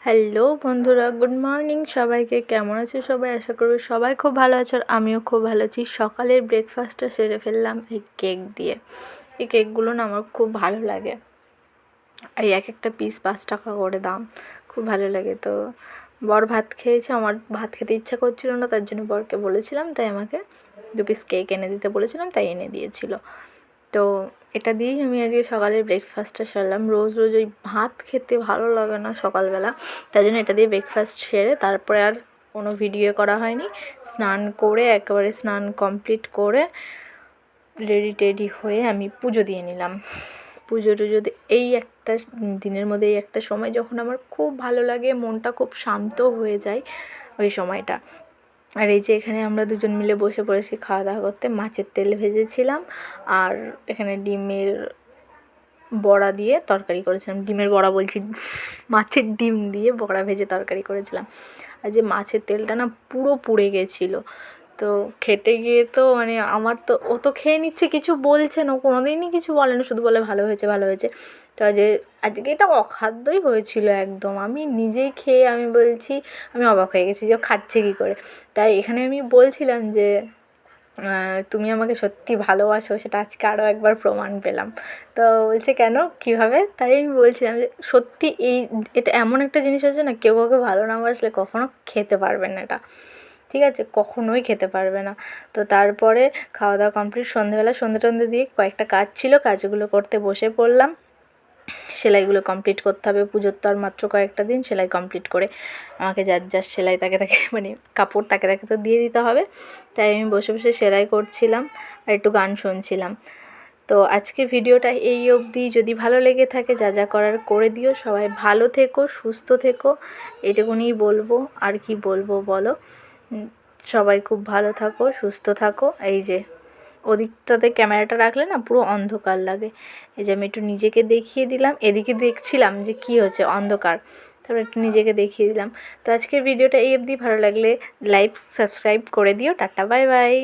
Hello বন্ধুরা, good morning সবাইকে। কেমন আছো সবাই? আশা করবো সবাই খুব ভালো আছো, আর আমিও খুব ভালো আছি। সকালের ব্রেকফাস্টটা সেরে ফেললাম এই কেক দিয়ে। এই কেকগুলো না আমার খুব ভালো লাগে। এই এক একটা পিস 5 টাকা করে দাম, খুব ভালো লাগে। তো বর ভাত খেয়েছে, আমার ভাত খেতে ইচ্ছা করছিল না, তার জন্য বরকে বলেছিলাম, তাই আমাকে 2 পিস কেক এনে দিতে বলেছিলাম, তাই এনে দিয়েছিল। তো এটা দিয়েই আমি আজকে সকালের ব্রেকফাস্টটা সারলাম। রোজ রোজ ওই ভাত খেতে ভালো লাগে না সকালবেলা, তাই জন্য এটা দিয়ে ব্রেকফাস্ট সেরে তারপরে আর কোনো ভিডিও করা হয়নি। স্নান করে একেবারে স্নান কমপ্লিট করে রেডি টেডি হয়ে আমি পুজো দিয়ে নিলাম। পুজো টুজো এই একটা দিনের মধ্যে এই একটা সময় যখন আমার খুব ভালো লাগে, মনটা খুব শান্ত হয়ে যায় ওই সময়টা। আর এই যে এখানে আমরা দুজন মিলে বসে পড়েছি খাওয়া দাওয়া করতে। মাছের তেল ভেজেছিলাম, আর এখানে ডিমের বড়া দিয়ে তরকারি করেছিলাম। ডিমের বড়া বলছি, মাছের ডিম দিয়ে বড়া ভেজে তরকারি করেছিলাম। আর যে মাছের তেলটা না পুরো পুড়ে গেছিলো। তো খেতে গিয়ে তো মানে আমার তো, ও তো খেয়ে নিচ্ছে, কিছু বলছে না, কোনো দিনই কিছু বলে না, শুধু বলে ভালো হয়েছে ভালো হয়েছে। তো আজকে এটা অখাদ্যই হয়েছিল একদম। আমি নিজেই খেয়ে আমি বলছি, আমি অবাক হয়ে গেছি যে ও খাচ্ছে কী করে। তাই এখানে আমি বলছিলাম যে তুমি আমাকে সত্যি ভালোবাসো, সেটা আজকে আরও একবার প্রমাণ পেলাম। তো বলছে কেন, কীভাবে? তাই আমি বলছিলাম যে সত্যি এটা এমন একটা জিনিস হচ্ছে না, কেউ কাউকে ভালো না বাসলে কখনও খেতে পারবেন না এটা, ঠিক আছে? কখনোই খেতে পারবে না। তো তারপরে খাওয়া দাওয়া কমপ্লিট, সন্ধেবেলা সন্ধে টন্ধে দিয়ে কয়েকটা কাজ ছিল, কাজগুলো করতে বসে পড়লাম। সেলাইগুলো কমপ্লিট করতে হবে, পুজোর তো আর মাত্র কয়েকটা দিন। সেলাই কমপ্লিট করে আমাকে যার সেলাই তাকে মানে কাপড় তাকে তো দিয়ে দিতে হবে। তাই আমি বসে বসে সেলাই করছিলাম আর একটু গান শুনছিলাম। তো আজকে ভিডিওটা এই অবধি। যদি ভালো লেগে থাকে যা যা করার করে দিও। সবাই ভালো থেকো, সুস্থ থেকো, এটুকুনিই বলবো। আর কি বলবো বলো? সবাই খুব ভালো থাকো, সুস্থ থাকো। এই যে ওদিকটাতে ক্যামেরাটা রাখলে না পুরো অন্ধকার লাগে। এই যে আমি একটু নিজেকে দেখিয়ে দিলাম, এদিকে দেখছিলাম যে কী হচ্ছে, অন্ধকার, তারপর একটু নিজেকে দেখিয়ে দিলাম। তো আজকের ভিডিওটা এই অবধি। ভালো লাগলে লাইক সাবস্ক্রাইব করে দিও। Tata, bye bye.